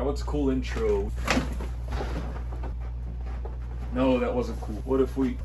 what's a cool intro? No, that wasn't cool. What if we...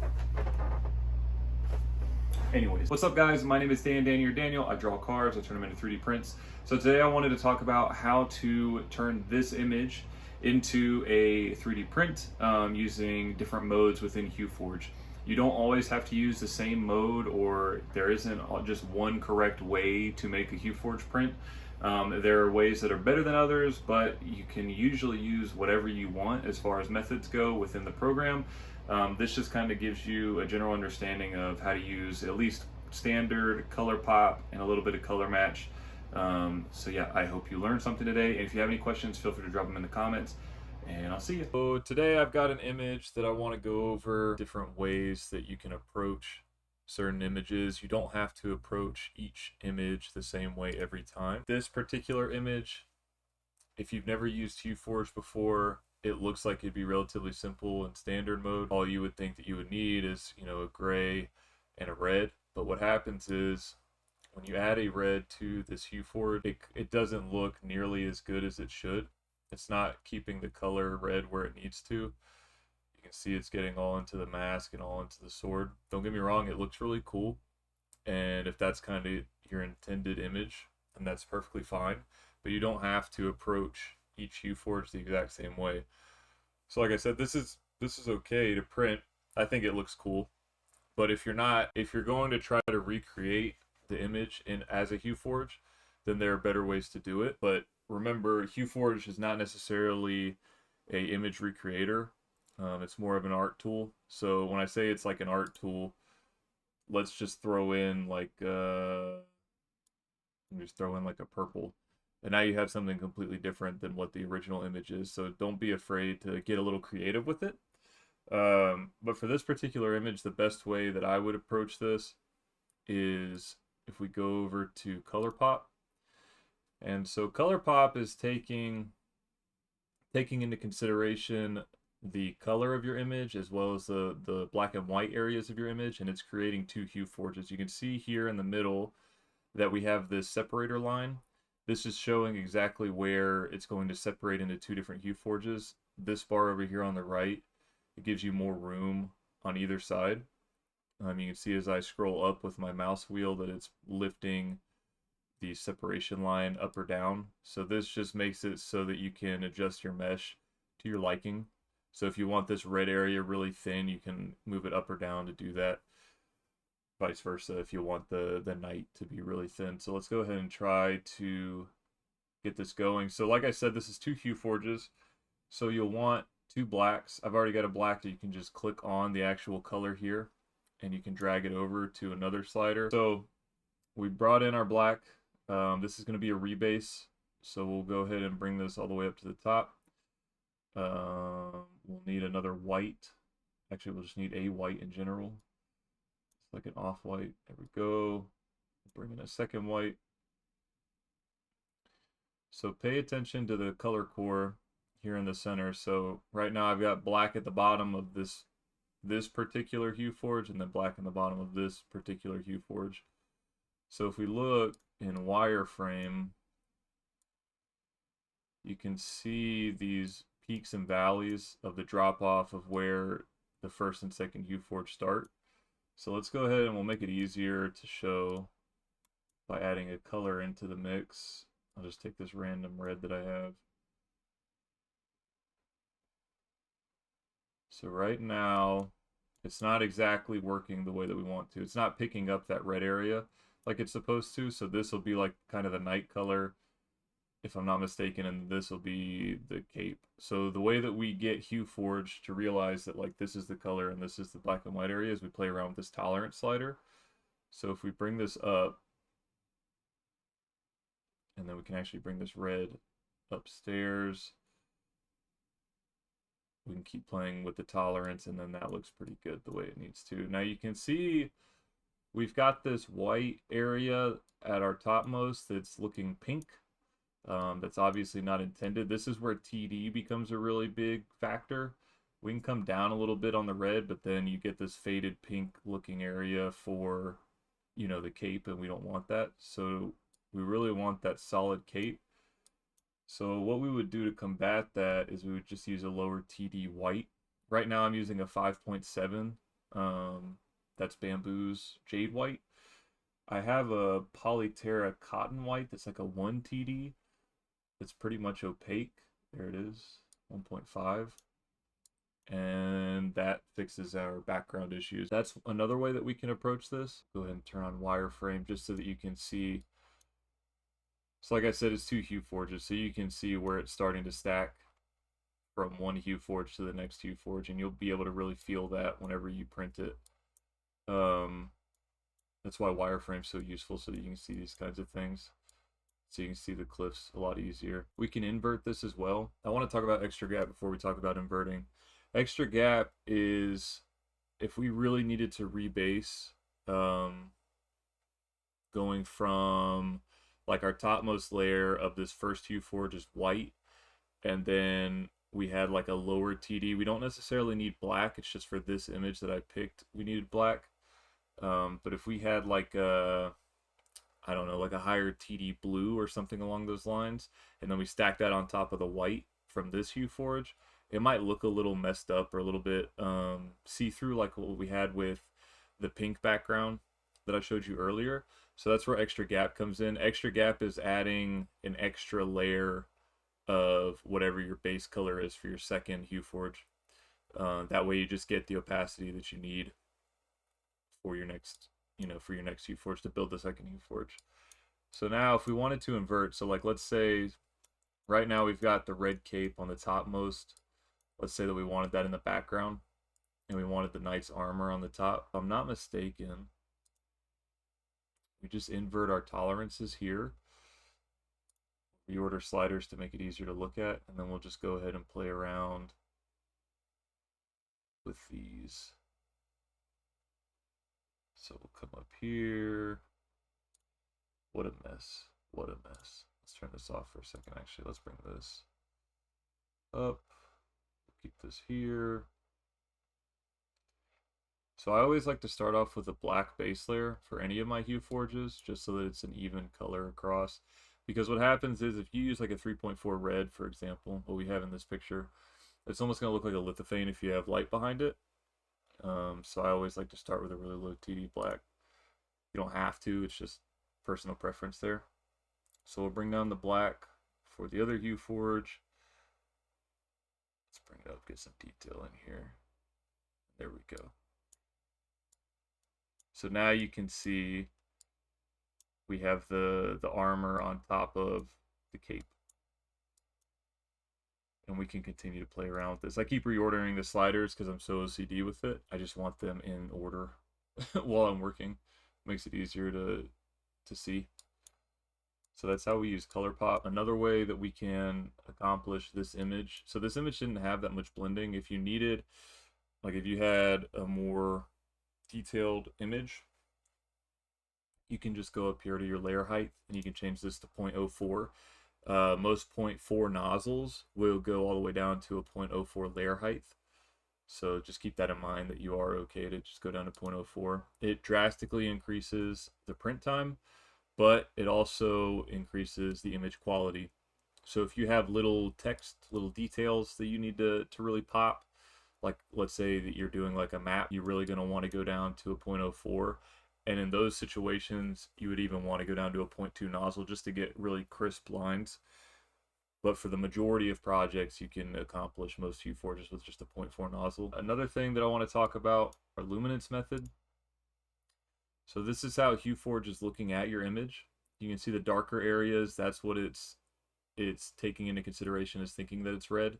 Anyways, what's up guys? My name is Daniel. I draw cards, I turn them into 3D prints. So today I wanted to talk about how to turn this image into a 3D print using different modes within HueForge. You don't always have to use the same mode, or there isn't just one correct way to make a HueForge print. There are ways that are better than others, but you can usually use whatever you want as far as methods go within the program. This just kind of gives you a general understanding of how to use at least standard, color pop, and a little bit of color match. So yeah, I hope you learned something today. And if you have any questions, feel free to drop them in the comments, and I'll see you. So today I've got an image that I want to go over different ways that you can approach certain images. You don't have to approach each image the same way every time. This particular image, if you've never used HueForge before, it looks like it'd be relatively simple in standard mode. All you would think that you would need is, a gray and a red. But what happens is when you add a red to this HueForge, it doesn't look nearly as good as it should. It's not keeping the color red where it needs to. You can see it's getting all into the mask and all into the sword. Don't get me wrong, it looks really cool. And if that's kind of your intended image, then that's perfectly fine. But you don't have to approach each HueForge the exact same way. So like I said, this is okay to print. I think it looks cool. But if you're going to try to recreate the image as a HueForge, then there are better ways to do it. But remember, HueForge is not necessarily a image recreator. It's more of an art tool. So when I say it's like an art tool, let's just throw in like a purple. And now you have something completely different than what the original image is. So don't be afraid to get a little creative with it. But for this particular image, the best way that I would approach this is if we go over to color pop. And so color pop is taking into consideration the color of your image as well as the black and white areas of your image, and it's creating two HueForges. You can see here in the middle that we have this separator line. This is showing exactly where it's going to separate into two different HueForges. This bar over here on the right, it gives you more room on either side. You can see as I scroll up with my mouse wheel that it's lifting the separation line up or down. So this just makes it so that you can adjust your mesh to your liking. So if you want this red area really thin, you can move it up or down to do that. Vice versa if you want the night to be really thin. So let's go ahead and try to get this going. So like I said, this is two HueForges. So you'll want two blacks. I've already got a black that you can just click on the actual color here, and you can drag it over to another slider. So we brought in our black. This is going to be a rebase. So we'll go ahead and bring this all the way up to the top. We'll need another white. Actually, we'll just need a white in general. Like an off-white. There we go. Bring in a second white. So pay attention to the color core here in the center. So right now I've got black at the bottom of this particular HueForge, and then black in the bottom of this particular HueForge. So if we look in wireframe, you can see these peaks and valleys of the drop off of where the first and second HueForge start. So let's go ahead and we'll make it easier to show by adding a color into the mix. I'll just take this random red that I have. So right now, it's not exactly working the way that we want to. It's not picking up that red area like it's supposed to. So this will be like kind of the night color, if I'm not mistaken, and this will be the cape. So the way that we get HueForge to realize that like this is the color and this is the black and white area is we play around with this tolerance slider. So if we bring this up, and then we can actually bring this red upstairs, we can keep playing with the tolerance, and then that looks pretty good the way it needs to. Now you can see we've got this white area at our topmost that's looking pink. That's obviously not intended. This is where TD becomes a really big factor. We can come down a little bit on the red, but then you get this faded pink looking area for, the cape, and we don't want that. So we really want that solid cape. So what we would do to combat that is we would just use a lower TD white. Right now I'm using a 5.7. That's Bamboo's Jade White. I have a Polyterra Cotton White that's like a 1 TD. It's pretty much opaque. There it is, 1.5. And that fixes our background issues. That's another way that we can approach this. Go ahead and turn on wireframe just so that you can see. So like I said, it's 2 HueForges, so you can see where it's starting to stack from one HueForge to the next HueForge, and you'll be able to really feel that whenever you print it. That's why wireframe's so useful, so that you can see these kinds of things. So you can see the cliffs a lot easier. We can invert this as well. I want to talk about extra gap before we talk about inverting. Extra gap is if we really needed to rebase, going from like our topmost layer of this first HueForge is white, and then we had like a lower TD. We don't necessarily need black. It's just for this image that I picked, we needed black. But if we had like I don't know, like a higher TD blue or something along those lines, and then we stack that on top of the white from this HueForge, it might look a little messed up or a little bit see-through, like what we had with the pink background that I showed you earlier. So that's where extra gap comes in. Extra gap is adding an extra layer of whatever your base color is for your second HueForge. That way you just get the opacity that you need for your next, for your next HueForge to build the second HueForge. So now if we wanted to invert, so like let's say right now we've got the red cape on the topmost. Let's say that we wanted that in the background and we wanted the knight's armor on the top. If I'm not mistaken, we just invert our tolerances here. Reorder sliders to make it easier to look at, and then we'll just go ahead and play around with these. So we'll come up here. What a mess. What a mess. Let's turn this off for a second, actually. Let's bring this up. Keep this here. So I always like to start off with a black base layer for any of my HueForges, just so that it's an even color across. Because what happens is if you use like a 3.4 red, for example, what we have in this picture, it's almost going to look like a lithophane if you have light behind it. So I always like to start with a really low TD black. You don't have to, it's just personal preference there. So we'll bring down the black for the other HueForge. Let's bring it up, get some detail in here. There we go. So now you can see we have the armor on top of the cape. And we can continue to play around with this. I keep reordering the sliders because I'm so OCD with it. I just want them in order while I'm working. Makes it easier to see. So that's how we use color pop. Another way that we can accomplish this image. So this image didn't have that much blending. If you needed, like if you had a more detailed image, you can just go up here to your layer height and you can change this to 0.04. Most 0.4 nozzles will go all the way down to a 0.04 layer height. So just keep that in mind that you are okay to just go down to 0.04. It drastically increases the print time, but it also increases the image quality. So if you have little text, little details that you need to really pop, like let's say that you're doing like a map, you're really going to want to go down to a 0.04. And in those situations, you would even want to go down to a 0.2 nozzle just to get really crisp lines. But for the majority of projects, you can accomplish most HueForges with just a 0.4 nozzle. Another thing that I want to talk about are Luminance Method. So this is how HueForge is looking at your image. You can see the darker areas, that's what it's taking into consideration, is thinking that it's red.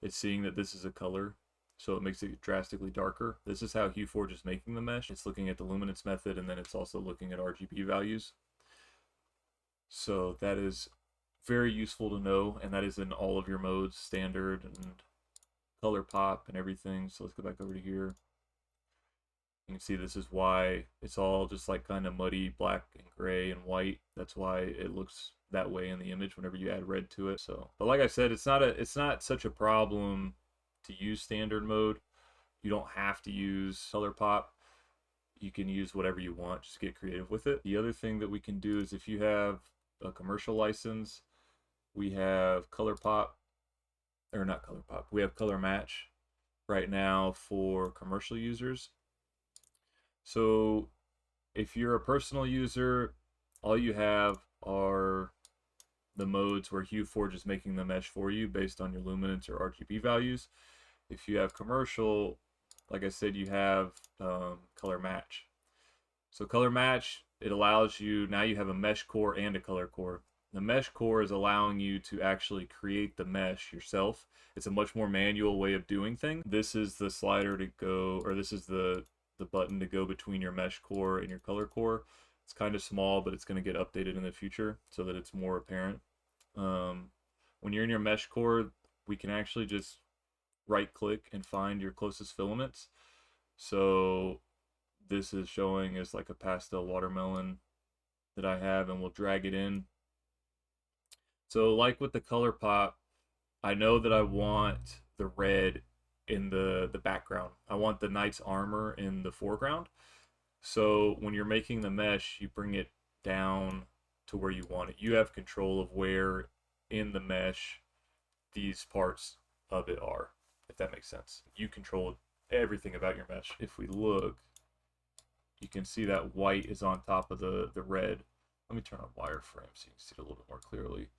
It's seeing that this is a color, so it makes it drastically darker. This is how HueForge is making the mesh. It's looking at the Luminance Method, and then it's also looking at RGB values. So that is very useful to know, and that is in all of your modes, standard and color pop and everything. So let's go back over to here. You can see this is why it's all just like kind of muddy black and gray and white. That's why it looks that way in the image whenever you add red to it. So, but like I said, it's not such a problem to use standard mode. You don't have to use color pop. You can use whatever you want, just get creative with it. The other thing that we can do is if you have a commercial license, We have color pop, or not color pop, we have color match right now for commercial users. So if you're a personal user, all you have are the modes where HueForge is making the mesh for you based on your luminance or RGB values. If you have commercial, like I said, you have color match. So color match, it allows you, now you have a mesh core and a color core. The mesh core is allowing you to actually create the mesh yourself. It's a much more manual way of doing things. This is the slider to go, or this is the button to go between your mesh core and your color core. It's kind of small, but it's going to get updated in the future so that it's more apparent. When you're in your mesh core, we can actually just right click and find your closest filaments. So this is showing as like a pastel watermelon that I have, and we'll drag it in. So like with the color pop, I know that I want the red in the background. I want the knight's armor in the foreground. So when you're making the mesh, you bring it down to where you want it. You have control of where in the mesh these parts of it are, if that makes sense. You control everything about your mesh. If we look, you can see that white is on top of the red. Let me turn on wireframe so you can see it a little bit more clearly.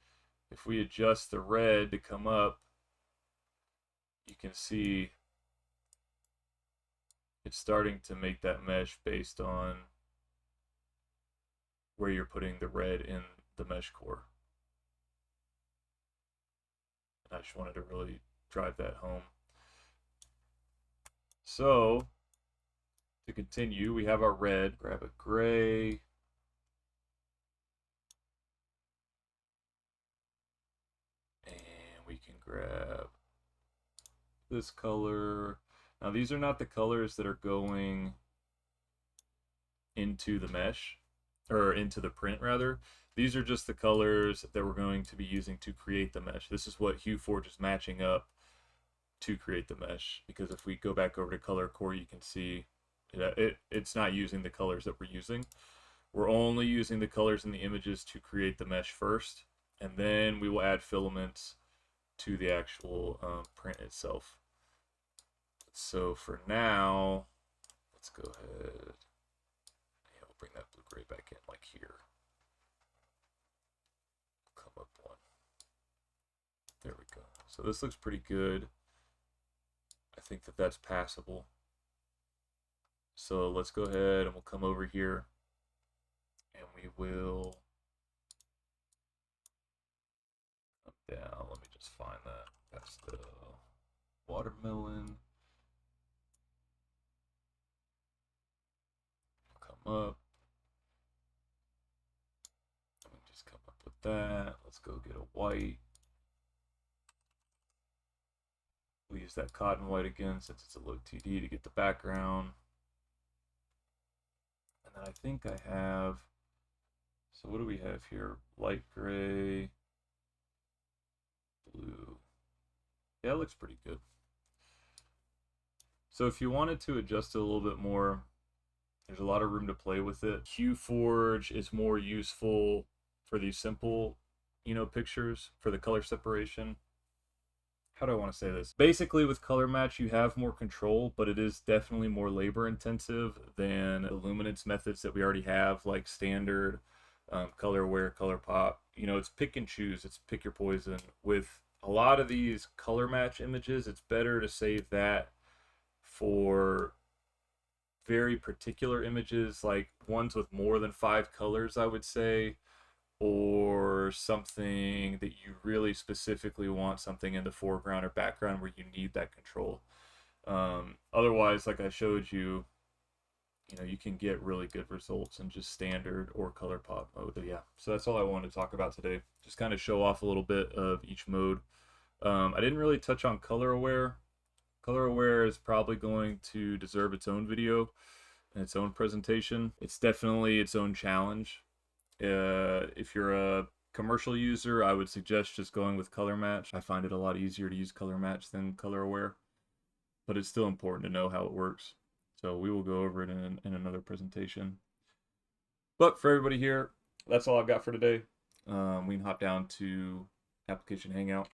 If we adjust the red to come up, you can see it's starting to make that mesh based on where you're putting the red in the mesh core. And I just wanted to really drive that home. So to continue, we have our red. Grab a gray. And we can grab this color. Now these are not the colors that are going into the mesh, or into the print rather. These are just the colors that we're going to be using to create the mesh. This is what HueForge is matching up to create the mesh, because if we go back over to color core, you can see it's not using the colors that we're using. We're only using the colors in the images to create the mesh first, and then we will add filaments to the actual print itself. So for now, let's go ahead. Yeah, we'll bring that blue-gray back in like here. Come up one. There we go. So this looks pretty good. I think that that's passable. So let's go ahead and we'll come over here and we will come down. Let me just find that. That's the watermelon. Come up. Let me just come up with that. Let's go get a white. We'll use that cotton white again since it's a low TD to get the background. And then I think I have, so what do we have here? Light gray, blue. Yeah, it looks pretty good. So if you wanted to adjust it a little bit more, there's a lot of room to play with it. HueForge is more useful for these simple, pictures, for the color separation. How do I want to say this? Basically, with color match, you have more control, but it is definitely more labor intensive than the luminance methods that we already have, like standard, color aware, color pop. It's pick and choose. It's pick your poison. With a lot of these color match images, it's better to save that for very particular images, like ones with more than 5 colors, I would say, or something that you really specifically want something in the foreground or background where you need that control. Otherwise, like I showed you, you can get really good results in just standard or color pop mode. But yeah, so that's all I wanted to talk about today. Just kind of show off a little bit of each mode. I didn't really touch on color aware. Color aware is probably going to deserve its own video and its own presentation. It's definitely its own challenge. If you're a commercial user, I would suggest just going with color match. I find it a lot easier to use color match than color aware, but it's still important to know how it works. So we will go over it in another presentation. But for everybody here, that's all I've got for today. We can hop down to application hangout.